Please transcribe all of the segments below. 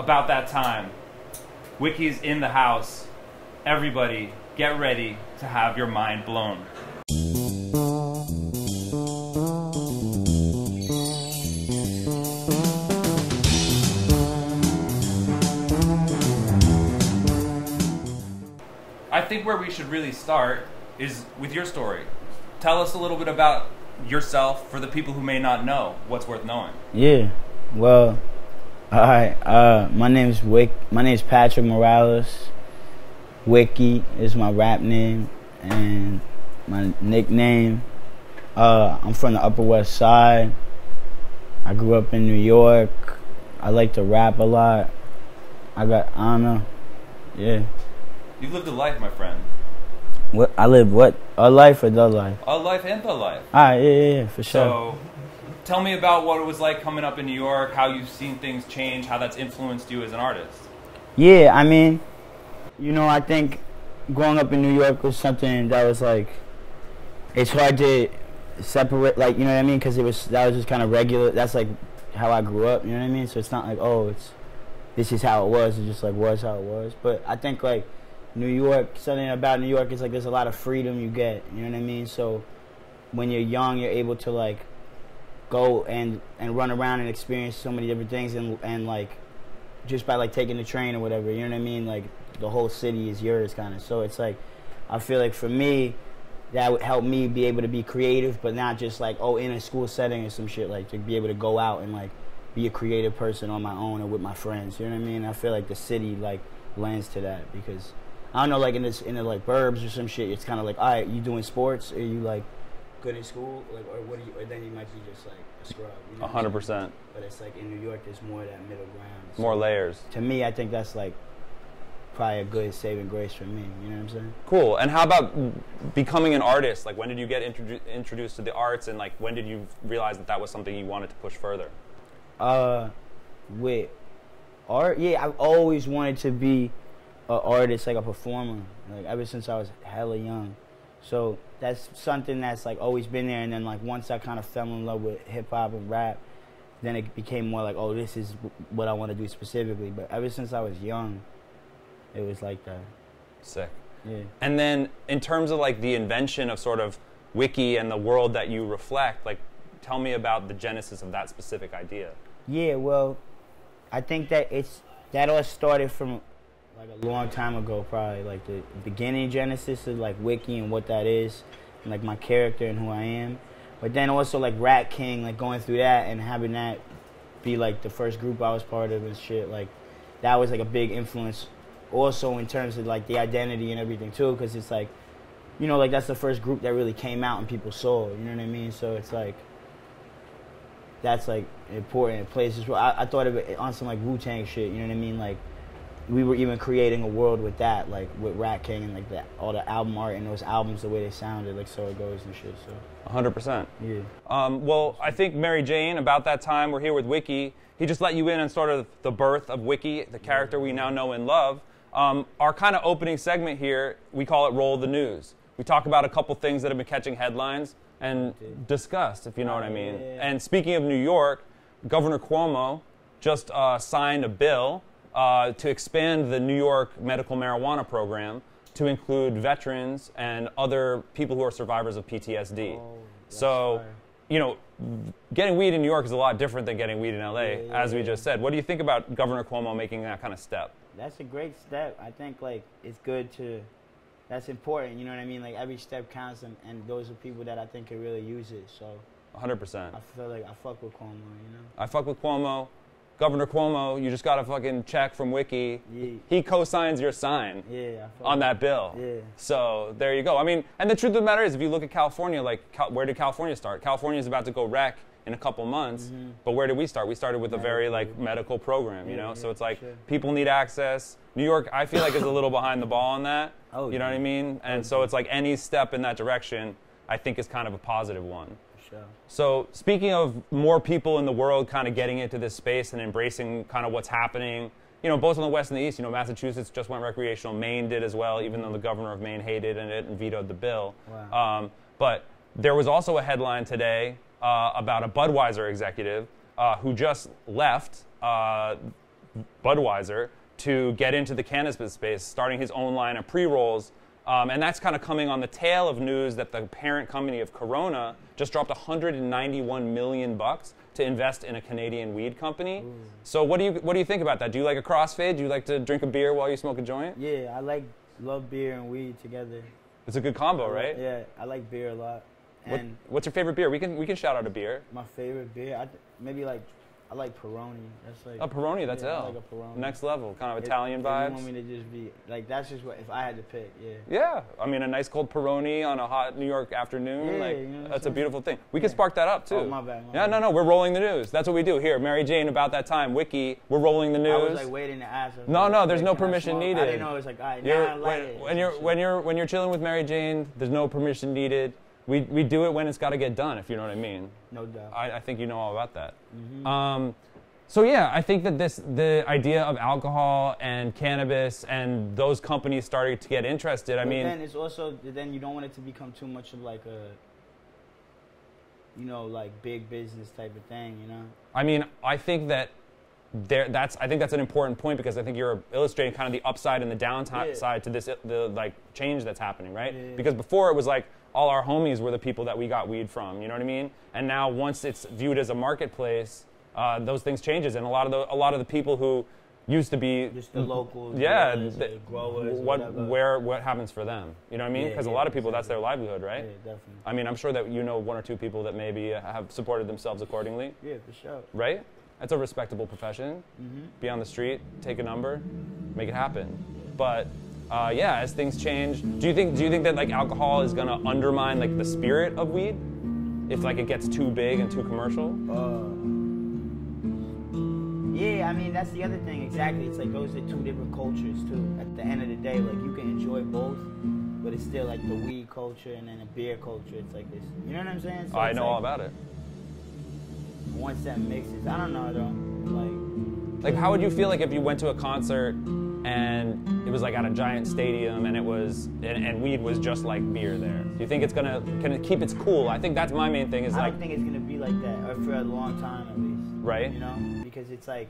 about that time. Wiki's in the house. Everybody, get ready to have your mind blown. I think where we should really start is with your story. Tell us a little bit about yourself for the people who may not know what's worth knowing. Yeah, well, all right. My name's Patrick Morales. Wiki is my rap name and my nickname. I'm from the Upper West Side. I grew up in New York. I like to rap a lot. I got honor. Yeah. You've lived a life, my friend. What I live? What? A life or the life? A life and the life. Yeah, for sure. So, tell me about what it was like coming up in New York, how you've seen things change, how that's influenced you as an artist. Yeah, I mean, you know, I think growing up in New York was something that was like, it's hard to separate, like, you know what I mean? Because that was just kind of regular. That's like how I grew up, you know what I mean? So it's not like, oh, this is how it was. It just like was how it was. But I think like New York, something about New York is like there's a lot of freedom you get, you know what I mean? So when you're young, you're able to like go and run around and experience so many different things and like just by like taking the train or whatever, you know what I mean? Like the whole city is yours kind of. So it's like, I feel like for me, that would help me be able to be creative, but not just like, oh, in a school setting or some shit, like to be able to go out and like be a creative person on my own or with my friends, you know what I mean? I feel like the city like lends to that because I don't know, like in the like burbs or some shit, it's kind of like, all right, you doing sports? Are you like good in school? Like, or what? Or then you might be just like a scrub. You know 100%. But it's like in New York, there's more of that middle ground. So more layers. To me, I think that's like probably a good saving grace for me. You know what I'm saying? Cool. And how about becoming an artist? Like, when did you get introduced to the arts, and like when did you realize that was something you wanted to push further? With art, yeah, I've always wanted to be an artist, like a performer, like ever since I was hella young. So that's something that's like always been there. And then like once I kind of fell in love with hip hop and rap, then it became more like, oh, this is what I want to do specifically. But ever since I was young, it was like that. Sick. Yeah. And then in terms of like the invention of sort of Wiki and the world that you reflect, like tell me about the genesis of that specific idea. Yeah, well, I think that that all started from like a long time ago, probably like the beginning genesis of like Wiki and what that is, and like my character and who I am. But then also like Rat King, like going through that and having that be like the first group I was part of and shit, like that was like a big influence also in terms of like the identity and everything too, because it's like, you know, like that's the first group that really came out and people saw, you know what I mean? So it's like, that's like important places. I thought of it on some like WuTang shit, you know what I mean? Like we were even creating a world with that, like with Rat King and like that, all the album art and those albums, the way they sounded, like So It Goes and shit. So 100%. Yeah. Well, I think Mary Jane, about that time, we're here with Wiki. He just let you in on sort of the birth of Wiki, the character we now know and love. Our kind of opening segment here, we call it Roll the News. We talk about a couple things that have been catching headlines and discussed, if you know what I mean. Yeah. And speaking of New York, Governor Cuomo just signed a bill to expand the New York medical marijuana program to include veterans and other people who are survivors of PTSD. Oh, so, fire. You know, getting weed in New York is a lot different than getting weed in LA, as we just said. What do you think about Governor Cuomo making that kind of step? That's a great step. I think like it's good to, that's important, you know what I mean? Like every step counts, and those are people that I think can really use it. So 100%. I feel like I fuck with Cuomo, you know? I fuck with Cuomo. Governor Cuomo, you just got a fucking check from Wiki. Yeah. He co-signs your sign on that bill. Yeah. So there you go. I mean, and the truth of the matter is, if you look at California, like where did California start? California is about to go rec in a couple months, but where did we start? We started with a very like medical program, you know? So it's like people need access. New York, I feel like, is a little behind the ball on that. You know what I mean? And so it's like any step in that direction, I think, is kind of a positive one. So speaking of more people in the world kind of getting into this space and embracing kind of what's happening, you know, both on the West and the East, you know, Massachusetts just went recreational. Maine did as well, even though the governor of Maine hated it and vetoed the bill. Wow. But there was also a headline today about a Budweiser executive who just left Budweiser to get into the cannabis space, starting his own line of pre-rolls. And that's kind of coming on the tail of news that the parent company of Corona just dropped $191 million to invest in a Canadian weed company. Ooh. So what do you think about that? Do you like a crossfade? Do you like to drink a beer while you smoke a joint? Yeah, love beer and weed together. It's a good combo, right? Yeah, I like beer a lot. And what's your favorite beer? We can shout out a beer. My favorite beer, I like Peroni. That's like a Peroni. That's I like a Peroni. Next level, kind of Italian vibes. You want me to just be like, that's just what, if I had to pick, yeah. Yeah, I mean, a nice cold Peroni on a hot New York afternoon, yeah, like you know that's a beautiful thing. We can spark that up too. Oh, my bad. No, we're rolling the news. That's what we do here. Mary Jane, about that time. Wiki, we're rolling the news. I was like waiting to ask. No, there's no permission needed. I didn't know it was like, all right, now I like it. When you're chilling with Mary Jane, there's no permission needed. We do it when it's got to get done, if you know what I mean. No doubt. I think you know all about that. Mm-hmm. So yeah, I think that the idea of alcohol and cannabis and those companies starting to get interested. I mean, then it's also then you don't want it to become too much of like a, like big business type of thing, you know. I mean, I think that I think that's an important point because I think you're illustrating kind of the upside and the downside to the change that's happening, right? Yeah. Because before it was like all our homies were the people that we got weed from, you know what I mean? And now once it's viewed as a marketplace, those things changes, and a lot of the people who used to be just the local growers, what happens for them? You know what I mean? Because a lot of people, that's their livelihood, right? Yeah, definitely. I mean, I'm sure that you know one or two people that maybe have supported themselves accordingly. Yeah, for sure. Right? That's a respectable profession. Mm-hmm. Be on the street, take a number, make it happen. But as things change, do you think that like alcohol is gonna undermine like the spirit of weed if like it gets too big and too commercial? Yeah, I mean, that's the other thing, exactly. It's like those are two different cultures, too. At the end of the day, like, you can enjoy both, but it's still like the weed culture and then the beer culture. It's like this, you know what I'm saying? So I know all about it. Once that mixes, I don't know, though. Like, how would you feel like if you went to a concert and it was like at a giant stadium and it was, and weed was just like beer there? Do you think it's can it keep its cool? I think that's my main thing is I don't think it's gonna be like that, or for a long time at least. Right. You know? Because it's like,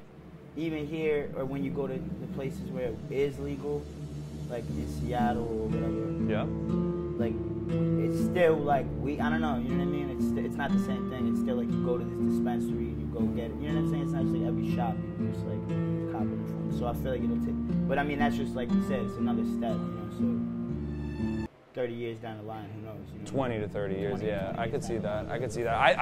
even here, or when you go to the places where it is legal, like in Seattle or whatever. Yeah. Like, it's still like, I don't know, you know what I mean? It's not the same thing. It's still like you go to this dispensary and you go get it. You know what I'm saying? It's not just like every shop you just like copy it from. So I feel like it'll take, but I mean, that's just like you said, it's another step, you know? So 30 years down the line, who knows? You know? 20 to 30 years, yeah. I could see that. I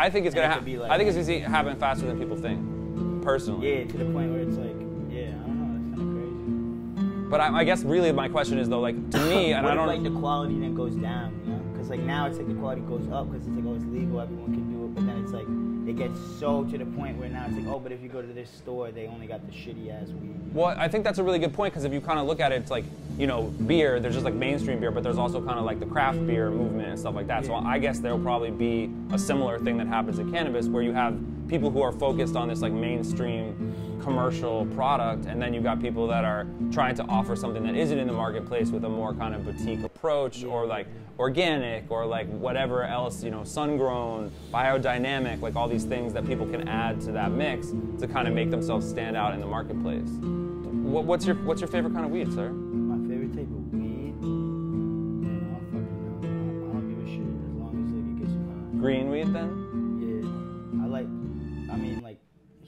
think it's gonna happen. I think it's gonna happen faster than people think, personally. Yeah, to the point where it's like, yeah, I don't know, it's kind of crazy. But I guess really my question is though, like to me, and what I don't if, like the quality then goes down, you know? Because like now it's like the quality goes up because it's like, oh, it's legal, everyone can do it. But then it's like it gets so to the point where now it's like, oh, but if you go to this store, they only got the shitty ass weed. Well, I think that's a really good point because if you kind of look at it, it's like, you know, beer, there's just like mainstream beer, but there's also kind of like the craft beer movement and stuff like that. Yeah. So I guess there'll probably be a similar thing that happens in cannabis where you have people who are focused on this like mainstream commercial product, and then you got people that are trying to offer something that isn't in the marketplace with a more kind of boutique approach, or like organic, or like whatever else, you know, sun-grown, biodynamic, like all these things that people can add to that mix to kind of make themselves stand out in the marketplace. What's your favorite kind of weed, sir? My favorite type of weed? I don't fucking know. I don't give a shit as long as like, it gets you high. Green weed then? Yeah.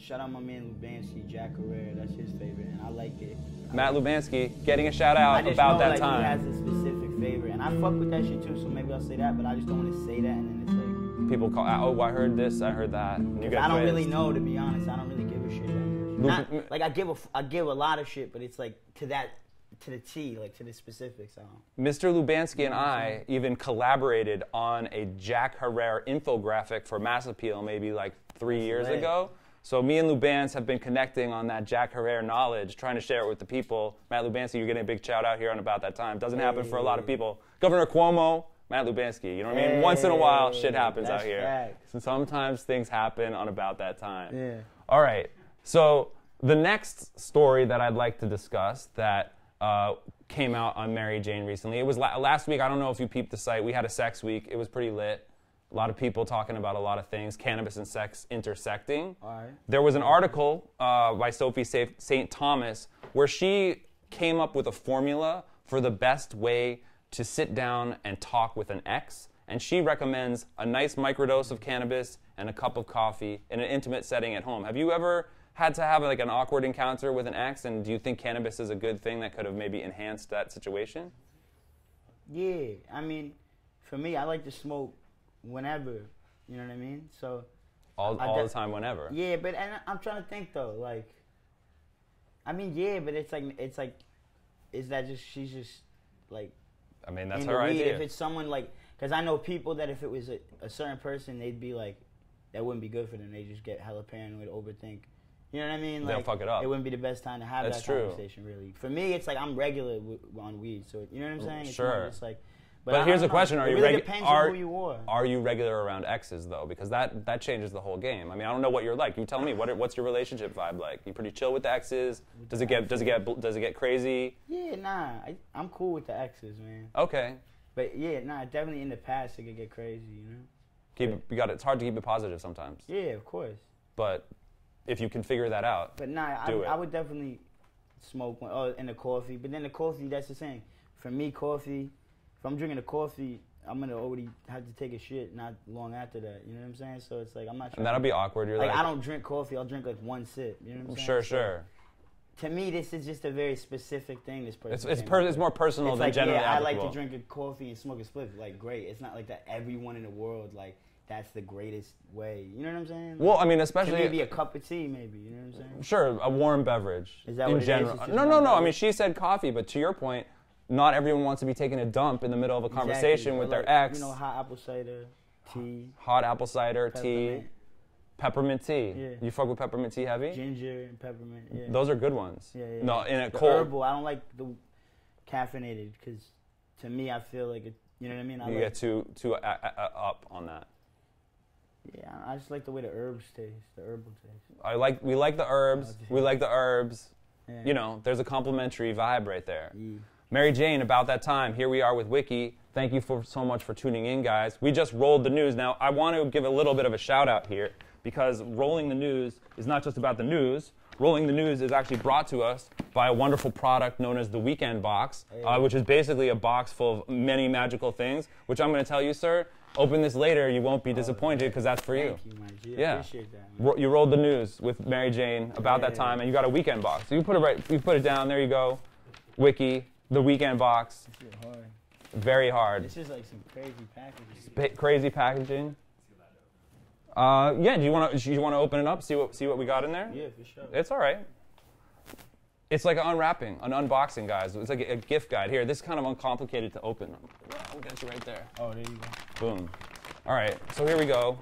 Shout out my man Lubansky, Jack Herrera, that's his favorite, and I like it. Matt Lubansky, getting a shout out about that time. I just know he has a specific favorite, and I fuck with that shit too, so maybe I'll say that, but I just don't want to say that, and then it's like... People call, oh, I heard this, I heard that. And you get I don't really know, to be honest. I don't really give a shit that much. Like, I give a lot of shit, but it's like to the T, like to the specifics. Mr. Lubansky and I even collaborated on a Jack Herrera infographic for Mass Appeal maybe like 3 years ago. So me and Lubans have been connecting on that Jack Herrera knowledge, trying to share it with the people. Matt Lubansky, you're getting a big shout out here on About That Time. Doesn't happen for a lot of people. Governor Cuomo, Matt Lubansky, you know what I mean? Once in a while, shit happens out here. Facts. So sometimes things happen on About That Time. Yeah. All right. So the next story that I'd like to discuss that came out on Mary Jane recently. It was last week. I don't know if you peeped the site. We had a sex week. It was pretty lit. A lot of people talking about a lot of things, cannabis and sex intersecting. All right. There was an article by Sophie St. Thomas where she came up with a formula for the best way to sit down and talk with an ex. And she recommends a nice microdose of cannabis and a cup of coffee in an intimate setting at home. Have you ever had to have like an awkward encounter with an ex, and do you think cannabis is a good thing that could have maybe enhanced that situation? Yeah, I mean, for me, I like to smoke whenever, you know what I mean? So all the time, whenever. Yeah, but and I'm trying to think though, like, I mean, yeah, but it's like, is that just she's just like? I mean, that's in her the weed. idea. If it's someone like, because I know people that if it was a certain person, they'd be like, that wouldn't be good for them. They just get hella paranoid, overthink. You know what I mean? Like, they'll fuck it up. It wouldn't be the best time to have That's that true. conversation, really. For me, it's like I'm regular on weed, so you know what I'm saying? It's sure. It's like, but here's the question: It really depends on who you are. Are you regular around exes though? Because that changes the whole game. I mean, I don't know what you're like. You tell me. What's your relationship vibe like? You pretty chill with the exes? Does it get crazy? Yeah, nah. I'm cool with the exes, man. Okay. But yeah, nah. Definitely in the past it could get crazy, you know. It's hard to keep it positive sometimes. Yeah, of course. But if you can figure that out, but nah, I would definitely smoke in the coffee. But then the coffee, that's the same. For me, coffee. If I'm drinking a coffee, I'm gonna already have to take a shit not long after that. You know what I'm saying? So it's like I'm not trying. And that'll be awkward. You're like I don't drink coffee. I'll drink like one sip. You know what I'm saying? Sure, so, sure. To me, this is just a very specific thing. This person. It's more personal than like, generally yeah, applicable. I like to drink a coffee and smoke a spliff. Like, great. It's not like that everyone in the world, like, that's the greatest way. You know what I'm saying? Well, I mean, especially... Maybe a cup of tea, maybe. You know what I'm saying? Sure, a warm beverage. Is that in what general. it is? No. I mean, she said coffee, but to your point, not everyone wants to be taking a dump in the middle of a conversation with their ex. You know, hot apple cider, tea. Hot apple cider, tea. Peppermint tea. Yeah. You fuck with peppermint tea heavy? Ginger and peppermint, yeah. Those are good ones. Yeah. No, in a the cold... herbal, I don't like the caffeinated, because to me, I feel like, you know what I mean? You get too up on that. Yeah, I just like the way the herbs taste, the herbal taste. We like the herbs. We like the herbs. Yeah. You know, there's a complimentary vibe right there. Yeah. Mary Jane, about that time, here we are with Wiki. Thank you so much for tuning in, guys. We just rolled the news. Now, I want to give a little bit of a shout out here, because rolling the news is not just about the news. Rolling the news is actually brought to us by a wonderful product known as the Weekend Box, which is basically a box full of many magical things, which I'm going to tell you, sir. Open this later, you won't be disappointed, because that's for you. Thank you, man. Yeah. Appreciate that, man. You rolled the news with Mary Jane about that time, and you got a Weekend Box. So you put it down. There you go. Wiki, the Weekend Box. This is hard. Very hard. This is like some crazy packaging. Crazy packaging. Yeah. Do you want to open it up? See what we got in there? Yeah, for sure. It's all right. It's like an unwrapping, an unboxing, guys. It's like a gift guide. Here, this is kind of uncomplicated to open. I'll get you right there. Oh, there you go. Boom. All right, so here we go.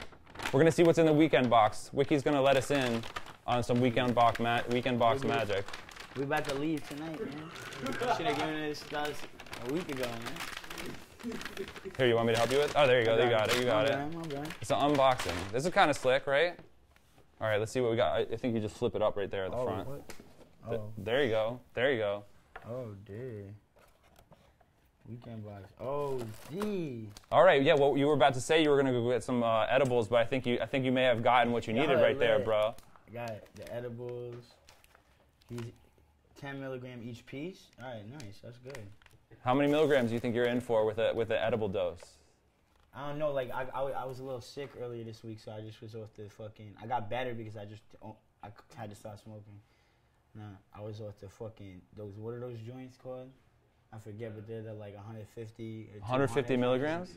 We're gonna see what's in the Weekend Box. Wiki's gonna let us in on some Weekend Box magic. We about to leave tonight, man. Should have given this a week ago, man. Here, you want me to help you with? Oh, there you go. You got it. You got it. Okay. It's an unboxing. This is kind of slick, right? All right, let's see what we got. I think you just flip it up right there at the front. What? Oh. There you go. There you go. Oh, dude. Weekend Box. Oh, gee. All right, yeah. Well, you were about to say you were gonna go get some edibles, but I think you may have gotten what you needed right there, bro. I got it. The edibles. These 10 milligram each piece. All right, nice. That's good. How many milligrams do you think you're in for with the edible dose? I don't know. Like I was a little sick earlier this week, so I just was off the fucking. I got better because I had to stop smoking. Nah, I was off the fucking what are those joints called? I forget, but they're like 150. 150 milligrams?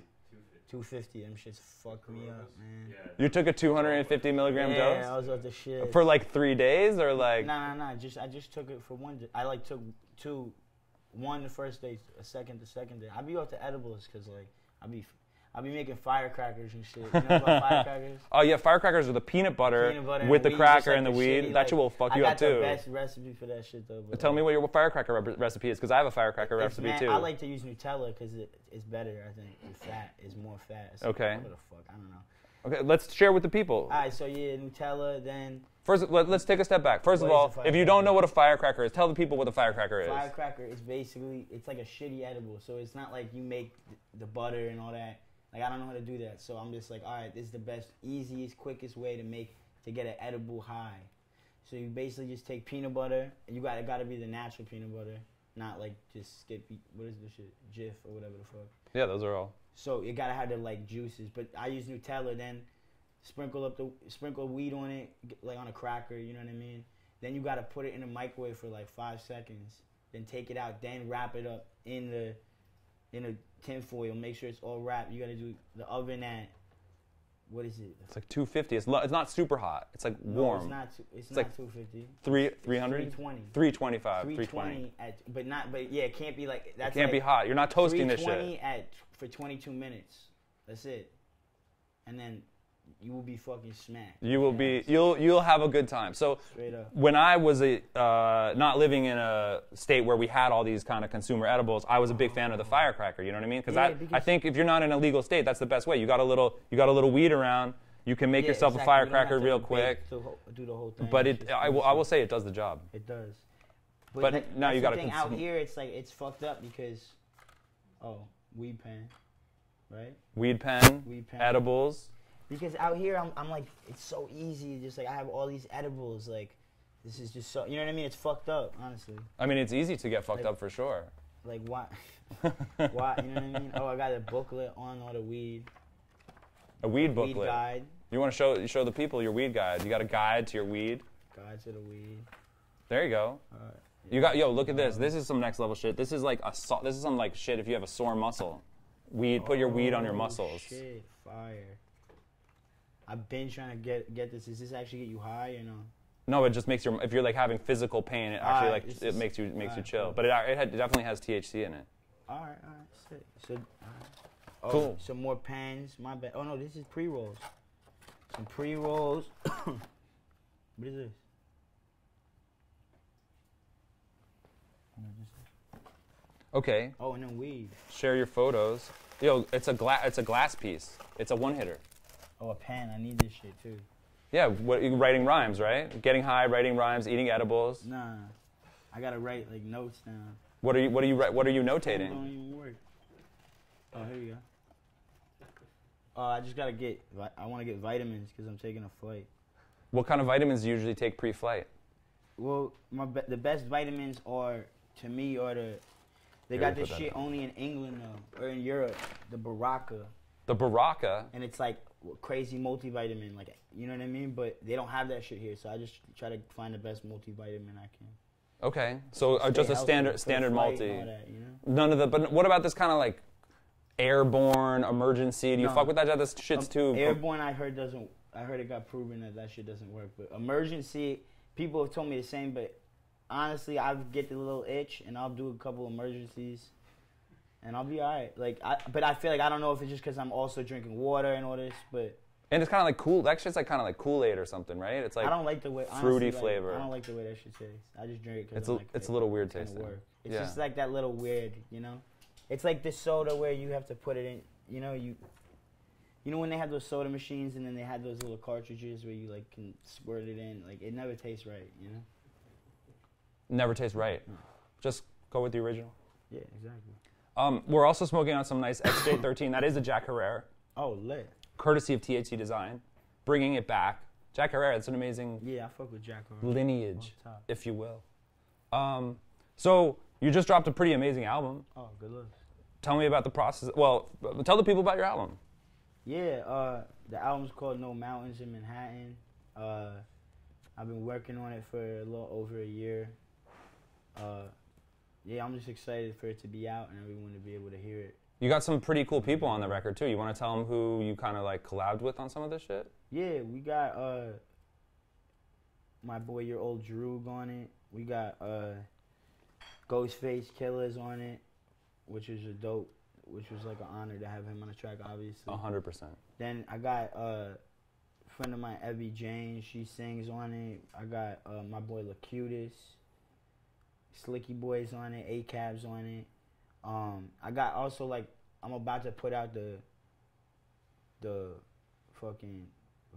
250. Them shits fucked me up, man. You took a 250 milligram dose? Yeah, I was off the shit. For like 3 days or like? Nah. I just took it for one day. I like took two. One the first day, a second the second day. I be off the edibles because like I be making firecrackers and shit. You know about firecrackers? Oh yeah, firecrackers are the peanut butter with the cracker and the weed. Shitty, that shit will fuck you up too. I got the best recipe for that shit though. Tell me what your firecracker recipe is, because I have a firecracker recipe too. I like to use Nutella because it's better. I think it's fat. It's more fat. So okay. What the fuck? I don't know. Okay, let's share with the people. All right, so yeah, Nutella. Then first, let's take a step back. First of all, if you don't know what a firecracker is, tell the people what a firecracker is. Firecracker is basically it's like a shitty edible. So it's not like you make the butter and all that. Like I don't know how to do that. So I'm just like, all right, this is the best, easiest, quickest way to get an edible high. So you basically just take peanut butter, and you gotta be the natural peanut butter, not like just what is this shit, Jif or whatever the fuck. Yeah, those are all. So you gotta have the like juices, but I use Nutella. Then sprinkle weed on it, like on a cracker. You know what I mean? Then you gotta put it in the microwave for like 5 seconds. Then take it out. Then wrap it up in a tin foil. Make sure it's all wrapped. You gotta do the oven at. What is it? It's like 250. It's not super hot. It's like warm. No, it's not like 250. 300? 320. 325. 320 but yeah, it can't be like that's. It can't be hot. You're not toasting this shit. 320 for 22 minutes. That's it. And then you will be fucking smacked. You will be. You'll have a good time. So straight up. When I was not living in a state where we had all these kind of consumer edibles, I was a big fan of the Firecracker. You know what I mean? Because I think if you're not in a legal state, that's the best way. You got a little weed around. You can make yourself a firecracker real quick. Do the whole thing. But I will say it does the job. It does. But now you got to consume. Out here, it's like it's fucked up because, weed pen, right? Weed pen. Edibles. Because out here, I'm like, it's so easy. Just like I have all these edibles. Like, this is just so, you know what I mean? It's fucked up, honestly. I mean, it's easy to get fucked up for sure. Like, why? Why? You know what I mean? Oh, I got a booklet on all the weed. A weed booklet. Weed guide. You want to show the people your weed guide. You got a guide to your weed. Guide to the weed. There you go. Yeah. Look at this. This is some next level shit. This is like this is some like shit if you have a sore muscle. Weed. Put your weed on your muscles. Shit, fire. I've been trying to get this. Does this actually get you high or no? No, it just makes if you're like having physical pain, it actually it makes you chill. Cool. But it definitely has THC in it. All right, sick. So, cool. Some more pens. My bad. Oh no, this is pre-rolls. Some pre-rolls. What is this? Okay. Oh, and then weed. Share your photos. Yo, it's a glass piece. It's a one-hitter. Oh, a pen. I need this shit too. Yeah, writing rhymes, right? Getting high, writing rhymes, eating edibles. Nah, I gotta write like notes down. What are you notating? Don't even work. Oh, here you go. I just gotta I want to get vitamins because I'm taking a flight. What kind of vitamins do you usually take pre-flight? Well, the best vitamins to me are they got this shit only in England though, or in Europe, the Baraka. The Baraka? And it's like crazy multivitamin, like, you know what I mean? But they don't have that shit here, so I just try to find the best multivitamin I can. Okay, so just a standard multi. And all that, you know? None of the, but what about this kind of like airborne emergency? Do you fuck with that? This shit's too... Airborne I heard it got proven that shit doesn't work, but emergency, people have told me the same, but honestly, I get the little itch, and I'll do a couple emergencies, and I'll be all right. But I feel like I don't know if it's just because I'm also drinking water and all this, but... And it's kind of like cool. That shit's like kind of like Kool-Aid or something, right? It's like I don't like the way fruity honestly, flavor. I don't like the way that shit tastes. I just drink it because it's a little weird tasting. It's just like that little weird, you know? It's like this soda where you have to put it in, you know when they have those soda machines and then they have those little cartridges where you like can squirt it in, like it never tastes right, you know? Never tastes right. Just go with the original. Yeah, exactly. We're also smoking on some nice XJ13. That is a Jack Herrera. Oh, lit. Courtesy of THC Design, bringing it back. Jack Herrera, it's an amazing I fuck with Jack Herrera. lineage, if you will. So you just dropped a pretty amazing album. Oh, good luck. Tell me about the process. Well, tell the people about your album. Yeah, the album's called No Mountains in Manhattan. I've been working on it for a little over a year. I'm just excited for it to be out and everyone to be able to hear it. You got some pretty cool people on the record, too. You want to tell them who you kind of, like, collabed with on some of this shit? Yeah, we got my boy, Your Old Droog on it. We got Ghostface Killers on it, which was like an honor to have him on the track, obviously. 100%. Then I got a friend of mine, Evie Jane. She sings on it. I got my boy, LaCutis. Slicky Boy's on it. A-Cab's on it. I got also like I'm about to put out the fucking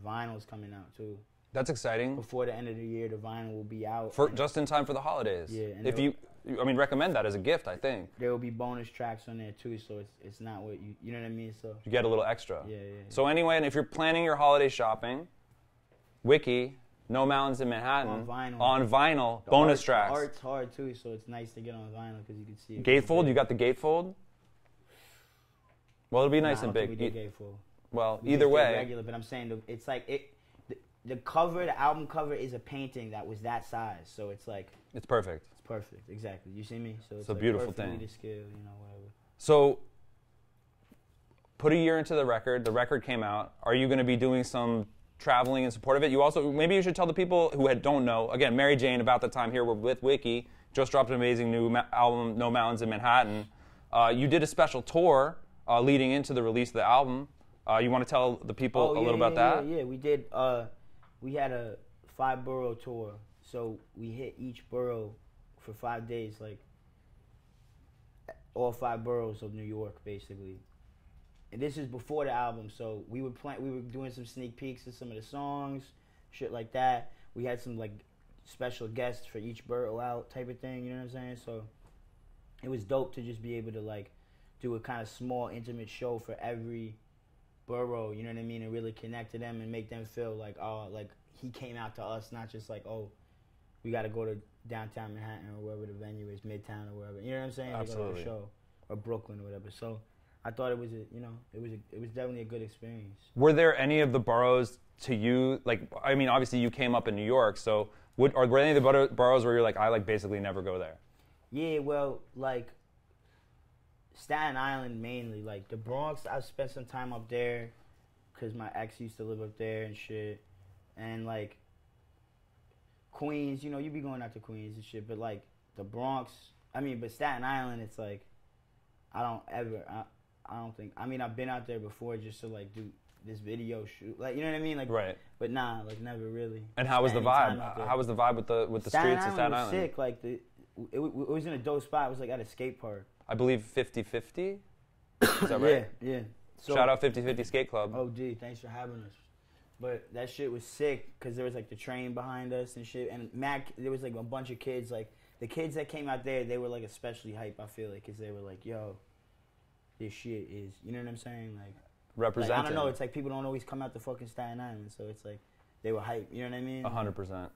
vinyls coming out too. That's exciting. Before the end of the year, the vinyl will be out. Just in time for the holidays. Yeah. And I mean, recommend that as a gift, I think. There will be bonus tracks on there too, so it's not what you know what I mean? So you get a little extra. Yeah. So anyway, and if you're planning your holiday shopping, Wiki, No Mountains in Manhattan, on vinyl bonus tracks. The art's hard too, so it's nice to get on vinyl because you can see it. Gatefold, you got the gatefold? Well, it'll be nice and big. We did gatefold. Well, either way. Regular, but I'm saying it's like the cover, the album cover is a painting that was that size, so it's like it's perfect. It's perfect, exactly. You see me? So it's a like beautiful thing. To scale, you know, whatever. So, put a year into the record. The record came out. Are you going to be doing some traveling in support of it? You also maybe you should tell the people who don't know. Again, Mary Jane, about the time here, we're with Wiki. Just dropped an amazing new album, No Mountains in Manhattan. You did a special tour leading into the release of the album. You want to tell the people a little about that? Yeah, we did. We had a 5-borough tour, so we hit each borough for 5 days, like all 5 boroughs of New York, basically. And this is before the album, so we were doing some sneak peeks of some of the songs, shit like that. We had some like special guests for each borough out type of thing, you know what I'm saying? So it was dope to just be able to like do a kind of small, intimate show for every borough, you know what I mean, and really connect to them and make them feel like, oh, like he came out to us, not just like, oh, we got to go to downtown Manhattan or wherever the venue is, Midtown or wherever, you know what I'm saying? Absolutely. To go to a show, or Brooklyn or whatever. So I thought it was it was definitely a good experience. Were there any of the boroughs to you, like, I mean, obviously you came up in New York, so were there any of the boroughs where you're like, I like basically never go there? Yeah, well, like Staten Island mainly, like the Bronx, I spent some time up there because my ex used to live up there and shit, and like Queens, you know, you be going out to Queens and shit, but like the Bronx, but Staten Island, it's like I don't think, I've been out there before just to like do this video shoot, like, you know what I mean, like, right. But nah, like never really. And how was the vibe? How was the vibe with the streets of Staten Island? Sick, like it was in a dope spot. It was like at a skate park. I believe 50/50. Is that right? Yeah. So, shout out 50/50 Skate Club. Oh, gee, thanks for having us. But that shit was sick because there was like the train behind us and shit. And there was like a bunch of kids. Like the kids that came out there, they were like especially hype. I feel like because they were like, yo, this shit is, you know what I'm saying? Like representing. Like, I don't know. It's like people don't always come out to fucking Staten Island, so it's like they were hype. You know what I mean? 100%.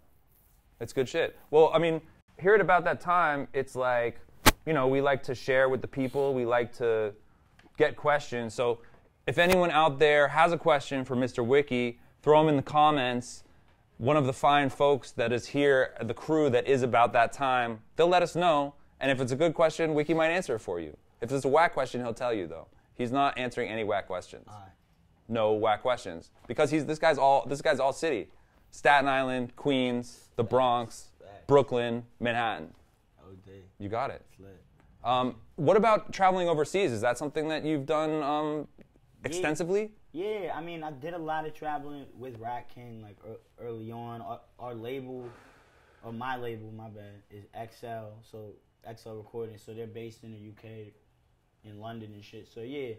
It's good shit. Well, I mean, here at about that time, it's like, you know, we like to share with the people. We like to get questions. So if anyone out there has a question for Mr. Wiki, throw them in the comments. One of the fine folks that is here, the crew that is about that time, they'll let us know. And if it's a good question, Wiki might answer it for you. If it's a whack question, he'll tell you, though. He's not answering any whack questions. No whack questions. Because this guy's all city. Staten Island, Queens, the Bronx, Brooklyn, Manhattan. Oh, day. You got it. It's lit. What about traveling overseas? Is that something that you've done extensively? Yeah, I did a lot of traveling with Rat King, like early on. Our label, or my label, my bad, is XL, so XL Recording. So they're based in the UK, in London and shit. So yeah,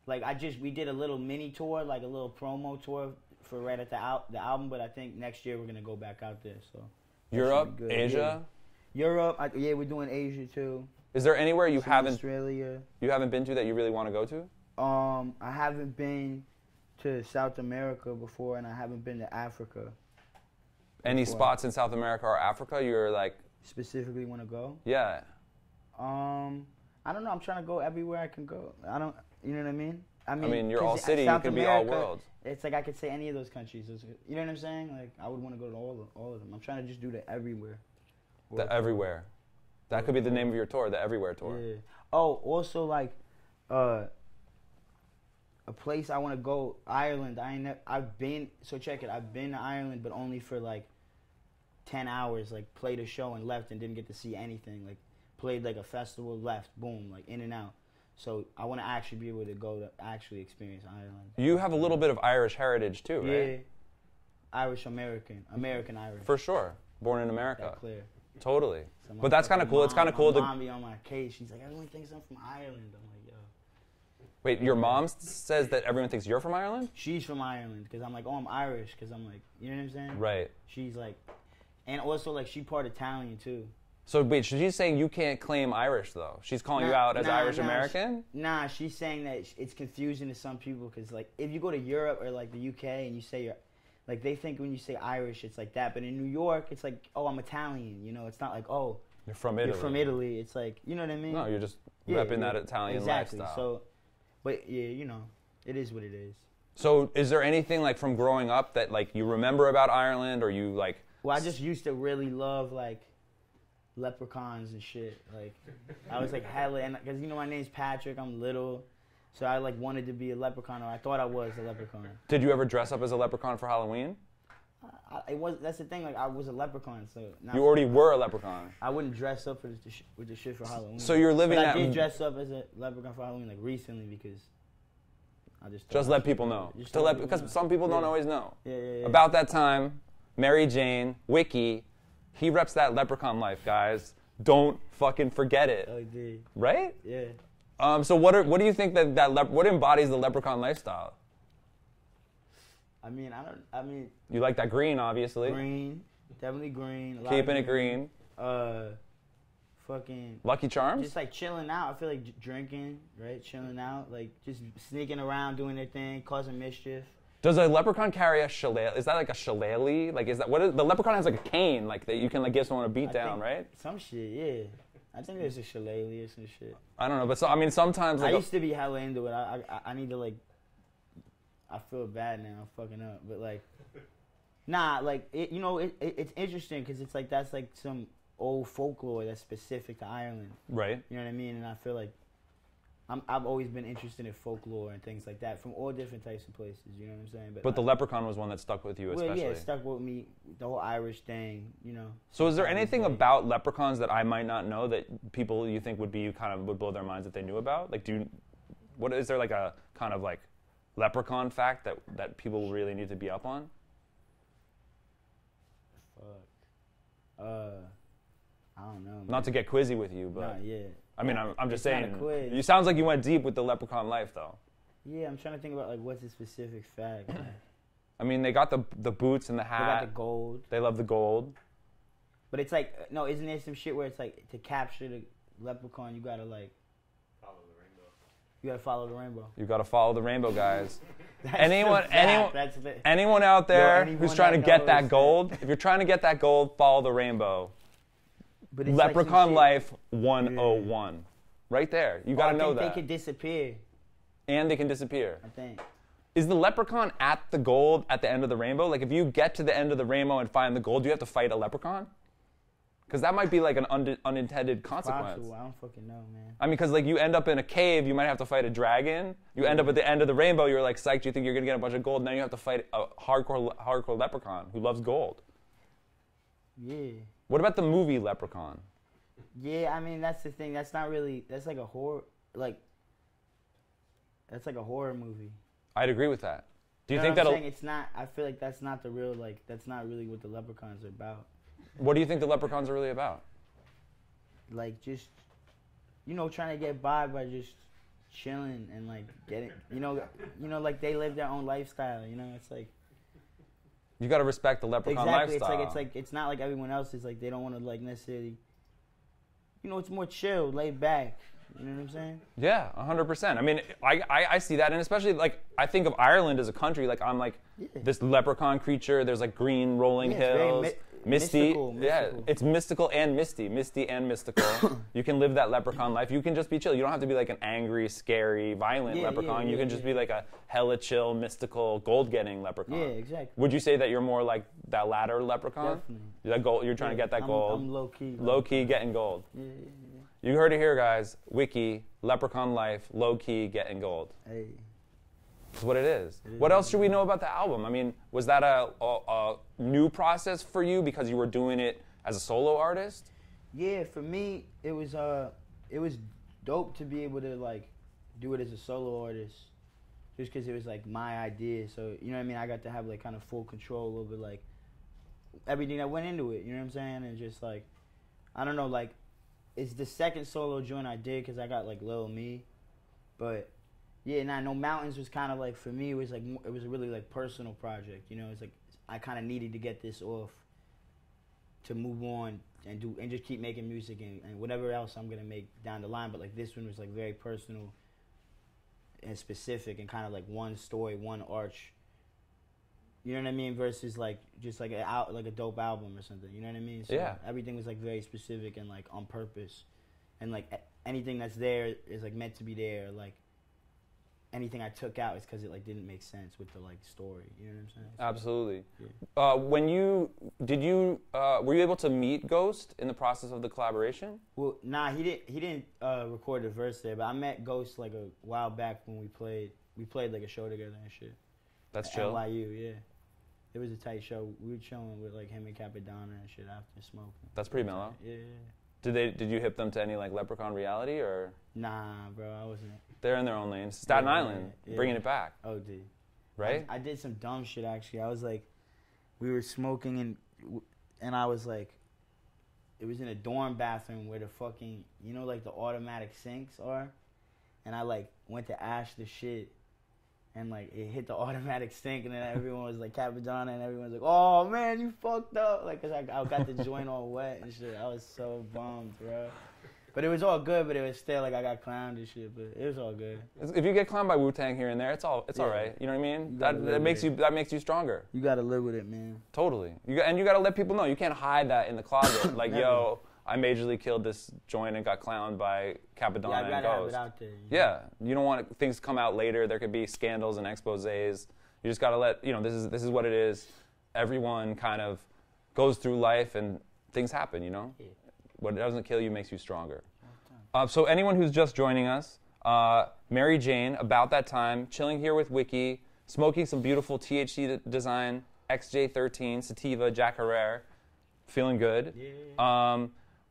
like we did a little mini tour, like a little promo tour for right at the album. But I think next year we're gonna go back out there. So Europe, Asia. Yeah. Europe, we're doing Asia too. Is there anywhere you haven't Australia been to that you really want to go to? I haven't been to South America before, and I haven't been to Africa. Any spots in South America or Africa you're like specifically want to go? Yeah. I don't know. I'm trying to go everywhere I can go. You know what I mean? I mean, you're all city. You could be all world. It's like I could say any of those countries. You know what I'm saying? Like I would want to go to all of them. I'm trying to just do the everywhere. The everywhere. That could be the name of your tour, the Everywhere Tour. Yeah. Oh, also like, a place I want to go, Ireland. I've been to Ireland, but only for like 10 hours. Like played a show and left and didn't get to see anything. Like played like a festival, left, boom, like in and out. So I want to actually be able to go to actually experience Ireland. You have a little bit of Irish heritage too, right? Yeah, Irish American Irish. For sure, born in America. That clear. Totally. So but that's kind of cool. It's kind of cool. My mom be on my case. She's like, everyone thinks I'm from Ireland. I'm like, yo. Wait, your mom says that everyone thinks you're from Ireland? She's from Ireland because I'm like, oh, I'm Irish because I'm like, you know what I'm saying? Right. She's like, and also like she part Italian too. So wait, she's saying you can't claim Irish though. She's calling you out as Irish American? Nah, she's saying that it's confusing to some people because like if you go to Europe or like the UK and you say you're, like they think when you say Irish it's like that, but in New York it's like, oh, I'm Italian, you know, it's not like, oh, you're from Italy. You're from Italy. It's like, you know what I mean? No, you're just repping that Italian lifestyle. So, but yeah, you know, it is what it is. So is there anything like from growing up that like you remember about Ireland or you like? Well, I just used to really love like leprechauns and shit. Like I was like hella, and because you know my name's Patrick, I'm little, so I like wanted to be a leprechaun, or I thought I was a leprechaun. Did you ever dress up as a leprechaun for Halloween? That's the thing. Like I was a leprechaun, so you already were a leprechaun. I wouldn't dress up with the shit for Halloween. So you're living but that. I did dress up as a leprechaun for Halloween like recently because I just let people know. Because some people don't always know. Yeah. About that time, Mary Jane, Wiki, he reps that Leprechaun Life, guys. Don't fucking forget it. Oh, dude. Right? Yeah. So what do you think what embodies the Leprechaun lifestyle? I mean, you like that green, obviously. Green, definitely green. Keeping it green. Fucking. Lucky Charms. Just like chilling out. I feel like drinking, right? Chilling out, like just sneaking around, doing their thing, causing mischief. Does a leprechaun carry a shillelagh? Is that like a shillelagh? Like, is that what? The leprechaun has like a cane, like that you can like give someone a beat down, right? Some shit, yeah. I think there's a shillelagh or some shit. I don't know, but I mean, sometimes like I used to be hella into it. I need to like. I feel bad now, I'm fucking up, but like, nah, like it, you know, it's interesting because it's like that's like some old folklore that's specific to Ireland, right? You know what I mean? And I feel like I've always been interested in folklore and things like that from all different types of places. You know what I'm saying? But the leprechaun was one that stuck with you, especially. Well, yeah, it stuck with me. The whole Irish thing, you know. So, is there anything about leprechauns that I might not know that people you think would blow their minds that they knew about? Like, what is there like a kind of like leprechaun fact that people really need to be up on? Fuck. I don't know. Man. Not to get quizzy with you, but. Nah, yeah. I mean, I'm just saying. Quiz. You sounds like you went deep with the Leprechaun Life, though. Yeah, I'm trying to think about like what's a specific fact. I mean, they got the boots and the hat. They got the gold. They love the gold. But it's like isn't there some shit where it's like to capture the leprechaun, you gotta like follow the rainbow. You gotta follow the rainbow. You gotta follow the rainbow, guys. anyone out there who's trying to get that gold, if you're trying to get that gold, follow the rainbow. But it's Leprechaun like Life 101. Yeah. Right there. You gotta know that. They can disappear. And they can disappear. I think. Is the leprechaun at the gold at the end of the rainbow? Like if you get to the end of the rainbow and find the gold, do you have to fight a leprechaun? Because that might be like an unintended consequence. Possible. I don't fucking know, man. I mean, because like you end up in a cave, you might have to fight a dragon. You end up at the end of the rainbow, you're like psyched, you think you're gonna get a bunch of gold. Now you have to fight a hardcore leprechaun who loves gold. Yeah. What about the movie Leprechaun? Yeah, I mean that's the thing. That's not really. That's like a horror. That's like a horror movie. I'd agree with that. Do you know think that? It's not. I feel like that's not the real. Like that's not really what the leprechauns are about. What do you think the leprechauns are really about? Like just, trying to get by just chilling and like getting. Like they live their own lifestyle. It's like. You gotta respect the leprechaun lifestyle. It's not like everyone else is like they don't want to like necessarily. It's more chill, laid back. You know what I'm saying? Yeah, 100%. I mean, I see that, and especially like I think of Ireland as a country. Like I'm like this leprechaun creature. There's like green rolling hills, misty. Mystical. Yeah, it's mystical and misty, and mystical. You can live that leprechaun life. You can just be chill. You don't have to be like an angry, scary, violent leprechaun. You can just be like a hella chill, mystical, gold-getting leprechaun. Yeah, exactly. Would you say that you're more like that latter leprechaun? Definitely. You're trying to get that gold. I'm low key. Low key getting gold. Yeah. You heard it here, guys. Wiki, Leprechaun Life, low-key getting gold. Hey. That's what it is. What else should we know about the album? I mean, was that a new process for you because you were doing it as a solo artist? Yeah, for me, it was dope to be able to like do it as a solo artist, just because it was like my idea. So you know what I mean. I got to have like kind of full control over like everything that went into it. You know what I'm saying? And just like, I don't know, like. It's the second solo joint I did because I got like Lil Me, but yeah, No Mountains was kind of like for me it was a really like personal project, It's like I kind of needed to get this off, to move on and just keep making music and whatever else I'm gonna make down the line. But like this one was like very personal and specific and kind of like one story, one arch. You know what I mean? Versus like just like a dope album or something. You know what I mean? So yeah. Everything was like very specific and like on purpose, and like anything that's there is like meant to be there. Like anything I took out is because it like didn't make sense with the like story. You know what I'm saying? So, absolutely. Yeah. Were you able to meet Ghost in the process of the collaboration? Well, nah, he didn't record the verse there, but I met Ghost like a while back when we played like a show together and shit. That's At chill. NYC, yeah. It was a tight show. We were chilling with like him and Capadonna and shit after smoking. That's pretty mellow. Yeah. Did you hip them to any like Leprechaun reality or? Nah, bro, I wasn't. They're in their own lane. Staten Island, bringing it back. Oh, dude. Right? I did some dumb shit actually. I was like, we were smoking and I was like, it was in a dorm bathroom where the fucking, you know, like the automatic sinks are, and I like went to ash the shit. And like it hit the automatic sink, and then everyone was like Capadonna, and everyone was like, "Oh man, you fucked up!" Like, cause I got the joint all wet and shit. I was so bummed, bro. But it was all good. But it was still like I got clowned and shit. But it was all good. If you get clowned by WuTang here and there, it's all right. You know what I mean? That makes you stronger. You gotta live with it, man. Totally. You gotta let people know. You can't hide that in the closet. Like, yo, I majorly killed this joint and got clowned by Capadonna and Ghost. Have it out there, yeah, you don't want things to come out later. There could be scandals and exposés. You just gotta let this is what it is. Everyone kind of goes through life and things happen. You know, what doesn't kill you makes you stronger. So anyone who's just joining us, Mary Jane, about that time, chilling here with Wiki, smoking some beautiful THC design XJ13 Sativa Jack Herrera, feeling good. Yeah.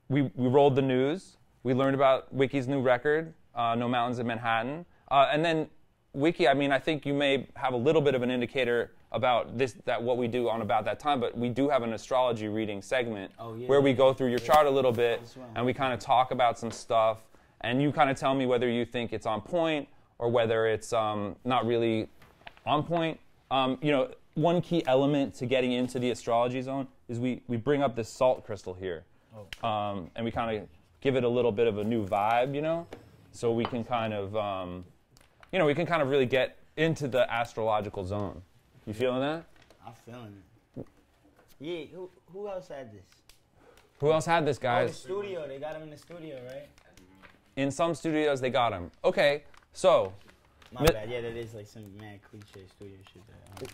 We rolled the news. We learned about Wiki's new record, No Mountains in Manhattan. And then Wiki, I mean, I think you may have a little bit of an indicator about what we do on About That Time, but we do have an astrology reading segment where we go through your chart a little bit and we kind of talk about some stuff, and you kind of tell me whether you think it's on point or whether it's not really on point. One key element to getting into the astrology zone is we bring up this salt crystal here. And we kind of give it a little bit of a new vibe, so we can kind of, really get into the astrological zone. You feeling that? I'm feeling it. Yeah, who else had this? Who else had this, guys? Oh, the studio. They got him in the studio, right? In some studios, they got him. Okay, so. My bad. Yeah, that is like some mad cliche studio shit there.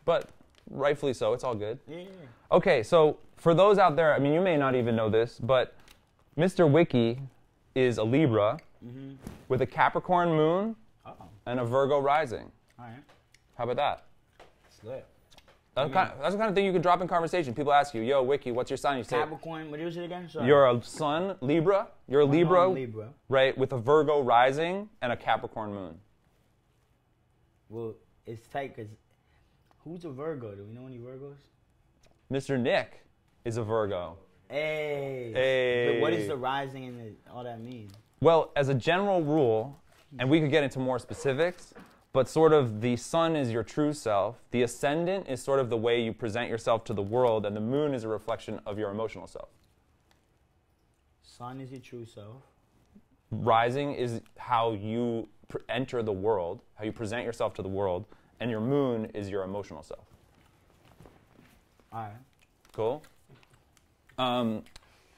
But rightfully so. It's all good. Yeah. Okay, so for those out there, I mean, you may not even know this, but Mr. Wiki is a Libra with a Capricorn moon and a Virgo rising. All right. How about that? It's lit. That's the kind of thing you can drop in conversation. People ask you, yo, Wiki, what's your sign? You say, Capricorn, what is it again? Sorry. You're a sun, Libra. You're a Libra, Libra, right, with a Virgo rising and a Capricorn moon. Well, it's tight because who's a Virgo? Do we know any Virgos? Mr. Nick is a Virgo. Hey. But what does the rising and all that mean? Well, as a general rule, and we could get into more specifics, but sort of the sun is your true self, the ascendant is sort of the way you present yourself to the world, and the moon is a reflection of your emotional self. Sun is your true self. Rising is how you enter the world, how you present yourself to the world, and your moon is your emotional self. All right. Cool.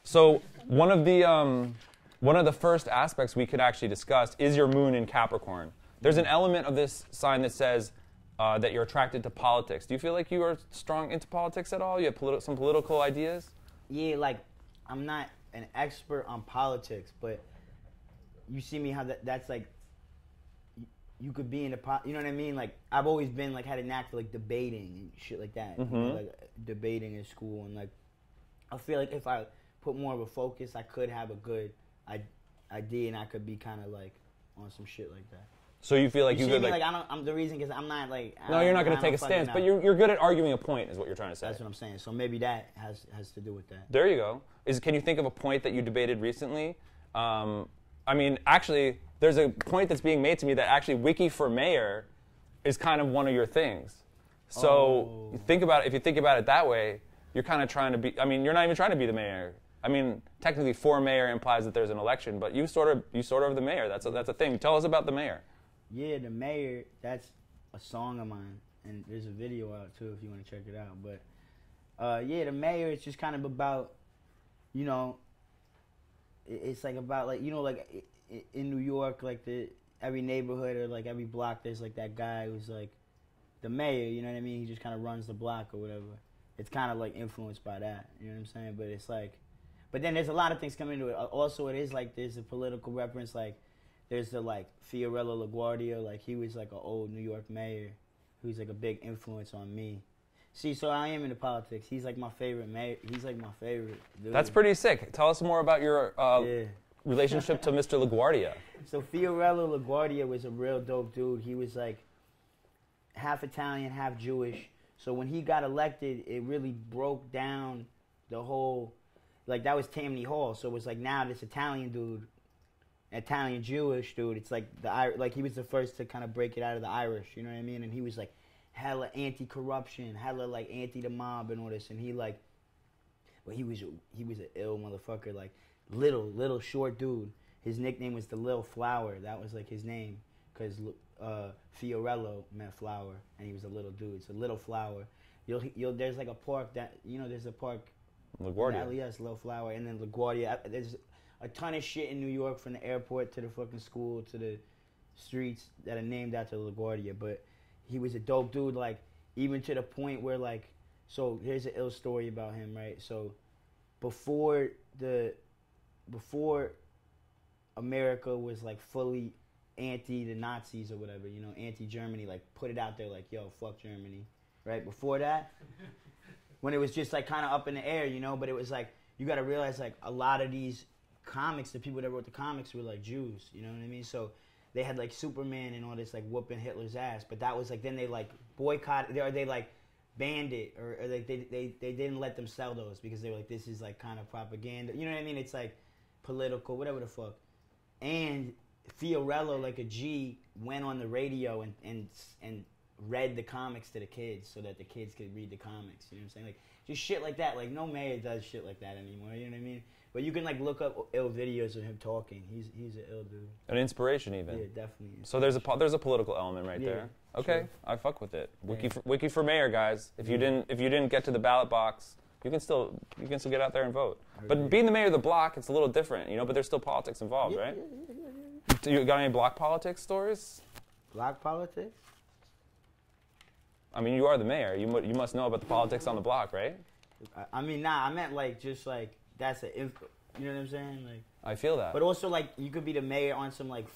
So one of the first aspects we could actually discuss is your moon in Capricorn. There's an element of this sign that says that you're attracted to politics. Do you feel like you are strong into politics at all? You have some political ideas? Yeah, like I'm not an expert on politics, but you see me how that's like. You could be in you know what I mean? Like I've always been like had a knack for like debating and shit like that. You know, like debating in school, and like I feel like if I put more of a focus, I could have a good idea, and I could be kind of like on some shit like that. So you feel like you could like I'm the reason because I'm not like no, you're not going to take a stance, but you're good at arguing a point, is what you're trying to say. That's what I'm saying. So maybe that has to do with that. There you go. Can you think of a point that you debated recently? I mean, actually, there's a point that's being made to me that actually Wiki for mayor is kind of one of your things. So if you think about it that way, you're kind of trying to be. I mean, you're not even trying to be the mayor. I mean, technically, for mayor implies that there's an election, but you sort of the mayor. That's a thing. Tell us about the mayor. Yeah, the mayor. That's a song of mine, and there's a video out too if you want to check it out. But yeah, the mayor is just kind of about, you know, it's like about like, you know, like in New York, like every neighborhood or like every block, there's like that guy who's like the mayor. You know what I mean? He just kind of runs the block or whatever. It's kind of like influenced by that. You know what I'm saying? But it's like, but then there's a lot of things coming into it. Also, it is like there's a political reference. Like there's the like Fiorello LaGuardia. Like he was like an old New York mayor who's like a big influence on me. See, so I am into politics. He's like my favorite mayor. He's like my favorite dude. That's pretty sick. Tell us more about your relationship to Mr. LaGuardia. So Fiorello LaGuardia was a real dope dude. He was like half Italian, half Jewish. So when he got elected, it really broke down the whole, like that was Tammany Hall. So it was like now this Italian dude, Italian Jewish dude. It's like like he was the first to kind of break it out of the Irish. You know what I mean? And he was like hella anti-corruption, hella like anti the mob and all this. And he like, but he was an ill motherfucker. Like little short dude. His nickname was the Lil Flower. That was like his name, because Fiorello meant flower, and he was a little dude. So Little Flower. There's like a park that, you know, there's a park. LaGuardia. Yes, Little Flower, and then LaGuardia. There's a ton of shit in New York, from the airport to the fucking school to the streets that are named after LaGuardia. But he was a dope dude, like even to the point where like, so here's an ill story about him, right? So before America was like fully anti the Nazis or whatever, you know, anti-Germany, like put it out there like, yo, fuck Germany, right? Before that, when it was just like kind of up in the air, you know, but it was like, you got to realize like a lot of these comics, the people that wrote the comics were like Jews, you know what I mean? So they had like Superman and all this like whooping Hitler's ass, but that was like, then they like boycotted, or they like banned it, or like they didn't let them sell those because they were like, this is like kind of propaganda, you know what I mean? It's like political, whatever the fuck. And Fiorello, like a G, went on the radio and read the comics to the kids so that the kids could read the comics. You know what I'm saying? Like just shit like that. Like no mayor does shit like that anymore. You know what I mean? But you can like look up ill videos of him talking. He's an ill dude. An inspiration, even. Yeah, definitely. So there's a political element right there. Okay, sure. I fuck with it. Wiki for mayor, guys. If you didn't get to the ballot box, you can still get out there and vote. But being the mayor of the block, it's a little different, you know. But there's still politics involved, right? Yeah. You got any block politics stories? Block politics? I mean, you are the mayor. You must know about the politics on the block, right? I mean, nah. I meant like just like that's a, you know what I'm saying? Like I feel that. But also like you could be the mayor on some like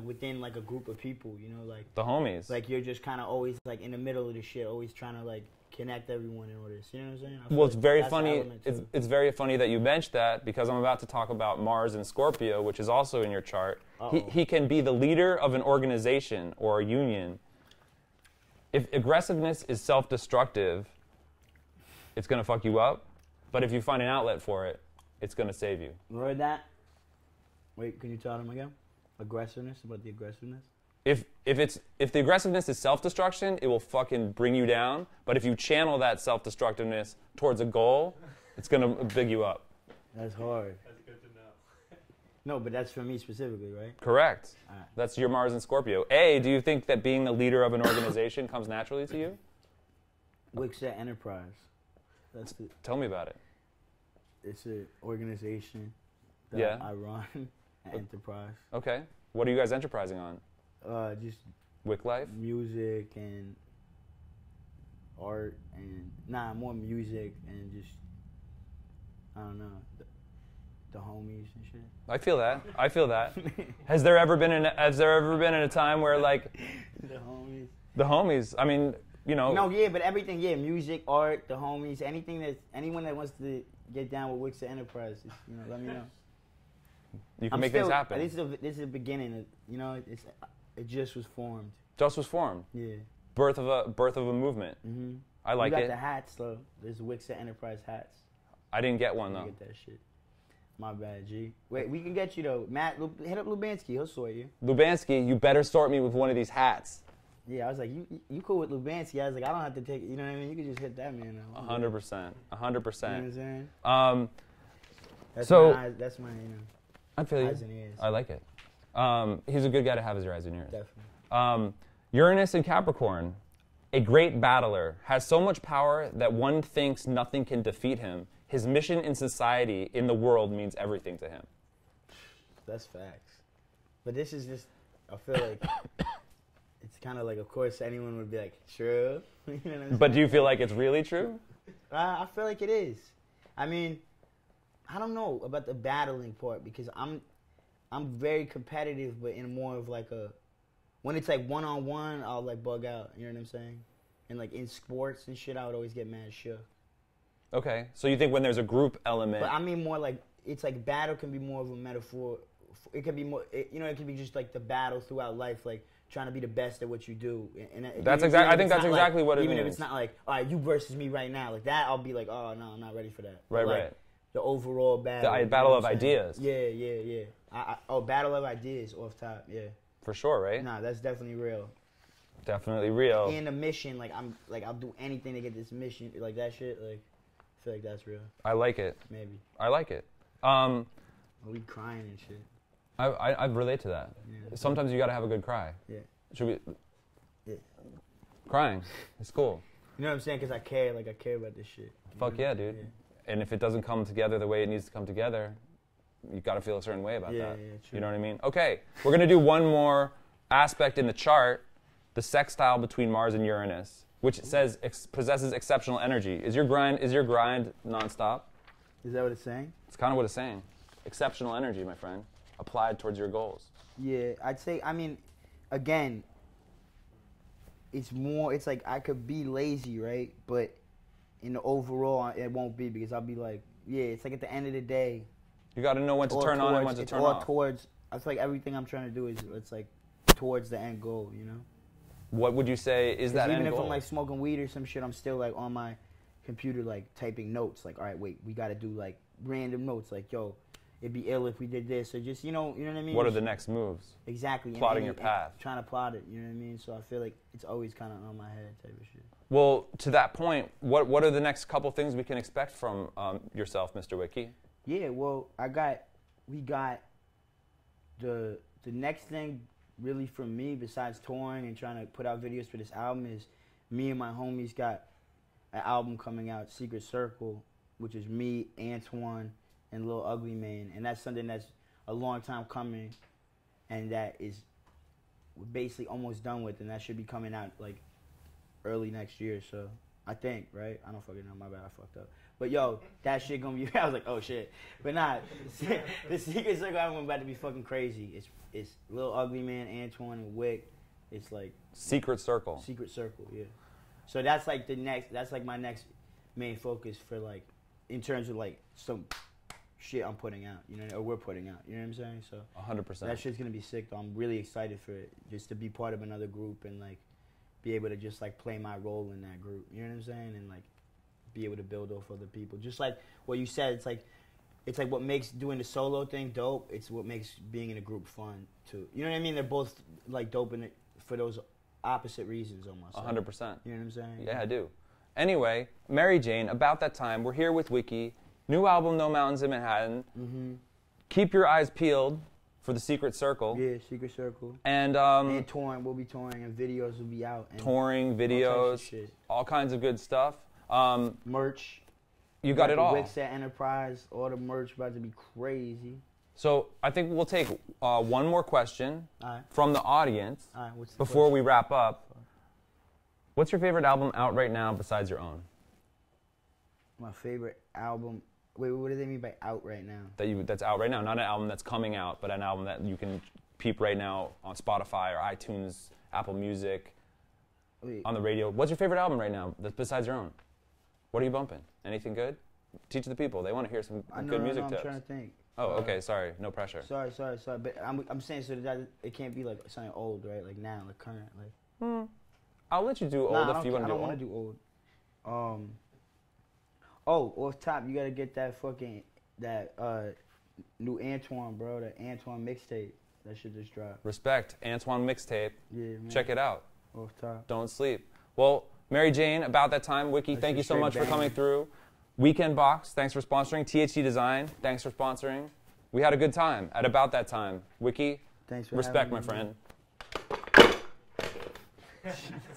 within like a group of people, you know, like the homies. Like you're just kind of always like in the middle of the shit, always trying to like connect everyone and all this. You know what I'm saying? Well, it's very funny. It's very funny that you mentioned that, because I'm about to talk about Mars and Scorpio, which is also in your chart. He can be the leader of an organization or a union. If aggressiveness is self-destructive, it's going to fuck you up. But if you find an outlet for it, it's going to save you. You heard that? Wait, can you tell them again? Aggressiveness, about the aggressiveness? If the aggressiveness is self-destruction, it will fucking bring you down. But if you channel that self-destructiveness towards a goal, it's going to big you up. That's hard. That's good to know. No, but that's for me specifically, right? Correct. All right. That's your Mars and Scorpio. Do you think that being the leader of an organization comes naturally to you? Wiki Enterprise. Tell me about it. It's an organization that I run, an enterprise. Okay. What are you guys enterprising on? Just Wiki Life? Music and art and more music and just, I don't know, the homies and shit. I feel that. Has there ever been a time where like the homies? I mean, you know. No, yeah, but everything, music, art, the homies, anyone that wants to get down with Wiki Enterprise, you know, let me know. You can make things happen. This is the beginning. You know, it just was formed. Just was formed. Yeah. Birth of a movement. Mm-hmm. I like it. You got the hats though. There's Wiki Enterprise hats. I didn't get one though. Get that shit. My bad, G. Wait, we can get you though. Matt, hit up Lubansky. He'll sort you. Lubansky, you better sort me with one of these hats. Yeah, I was like, you cool with Lubanski? I was like, I don't have to take it. You know what I mean? You could just hit that man. 100%. 100%. You know what I'm saying? That's my, I feel you. eyes and ears. I like it. He's a good guy to have as your eyes and ears. Definitely. Uranus in Capricorn, a great battler, has so much power that one thinks nothing can defeat him. His mission in society, in the world, means everything to him. That's facts. But this is just, I feel like, it's kind of like, of course, anyone would be like, true. You know what I'm saying? But do you feel like it's really true? I feel like it is. I mean, I don't know about the battling part because I'm very competitive, but in more of like when it's like one-on-one, I'll like bug out. You know what I'm saying? And like in sports and shit, I would always get mad shook. Okay, so you think when there's a group element... But I mean more like, it's like battle can be more of a metaphor. It could be more, it could be just like the battle throughout life, like trying to be the best at what you do. And that's exactly. I think that's exactly like, what it means. Even if it's not like, all right, you versus me right now, like that, I'll be like, oh no, I'm not ready for that. Right, like, right. The overall battle. The battle of ideas. Yeah. Battle of ideas off top. Yeah. For sure, right? Nah, that's definitely real. Definitely real. And the mission, like I'll do anything to get this mission, like that shit. Like, I feel like that's real. I like it. Maybe. I like it. We crying and shit. I relate to that. Yeah. Sometimes you gotta have a good cry. Yeah. Should we? Yeah. Crying. It's cool. You know what I'm saying? Because I care about this shit. Fuck yeah, dude. Yeah. And if it doesn't come together the way it needs to come together, you gotta feel a certain way about that. Yeah, true. You know what I mean? Okay, we're gonna do one more aspect in the chart, the sextile between Mars and Uranus, which says possesses exceptional energy. Is your grind nonstop? Is that what it's saying? It's kind of what it's saying. Exceptional energy, my friend, applied towards your goals. Yeah, I'd say, I mean, again, it's like I could be lazy, right? But in the overall, it won't be because I'll be like, yeah, it's like at the end of the day. You got to know when to turn on and when to turn off. I feel like everything I'm trying to do is, it's like towards the end goal, you know? What would you say is that end goal? Even if I'm like smoking weed or some shit, I'm still like on my computer like typing notes. Like, all right, wait, we got to do like random notes. Like, yo, it'd be ill if we did this, or just you know what I mean. What are the next moves? Exactly. Plotting your path. Trying to plot it. You know what I mean. So I feel like it's always kind of on my head type of shit. Well, to that point, what are the next couple things we can expect from yourself, Mr. Wiki? Yeah. Well, we got the next thing really from me besides touring and trying to put out videos for this album is me and my homies got an album coming out, Secret Circle, which is me, Antoine, and Lil Ugly Man, and that's something that's a long time coming, and that is we're basically almost done with, and that should be coming out like early next year. So I think, right? I don't fucking know. My bad, I fucked up. But yo, that shit gonna be. I was like, oh shit. But nah, the Secret Circle album about to be fucking crazy. It's Lil Ugly Man, Antoine, and Wick. It's like Secret Circle. Secret Circle, yeah. So that's like that's like my next main focus for like, in terms of like some shit I'm putting out, you know, or we're putting out. You know what I'm saying? So 100%. That shit's gonna be sick though. I'm really excited for it, just to be part of another group and like be able to just like play my role in that group. You know what I'm saying? And like be able to build off other people. Just like what you said, it's like what makes doing the solo thing dope. It's what makes being in a group fun too. You know what I mean? They're both like dope in it for those opposite reasons almost. 100%. You know what I'm saying? Yeah, I do. Anyway, Mary Jane, about that time, we're here with Wiki. New album, No Mountains in Manhattan. Mm-hmm. Keep your eyes peeled for the Secret Circle. Yeah, Secret Circle. And touring, we'll be touring, and videos will be out. And touring, videos, all kinds of good stuff. Merch. You got it all. Wix at Enterprise, all the merch about to be crazy. So I think we'll take one more question from the audience before we wrap up. What's your favorite album out right now besides your own? My favorite album. Wait, what do they mean by out right now? That's out right now, not an album that's coming out, but an album that you can peep right now on Spotify or iTunes, Apple Music, on the radio. What's your favorite album right now that's besides your own? What are you bumping? Anything good? Teach the people. They want to hear some good music tips. I'm trying to think. Oh, okay. Sorry. No pressure. Sorry. But I'm saying so that it can't be like something old, right? Like now, like current, like. I'll let you do old if you want to do old. I don't want to do old. Off top, you gotta get that new Antoine, bro. That Antoine mixtape. That shit just dropped. Respect. Antoine mixtape. Yeah, man. Check it out. Off top. Don't sleep. Well, Mary Jane, About That Time, Wiki, thank you so much for coming through. Weekend Box, thanks for sponsoring. THT Design, thanks for sponsoring. We had a good time at About That Time. Wiki, thanks for respect, having my me. friend.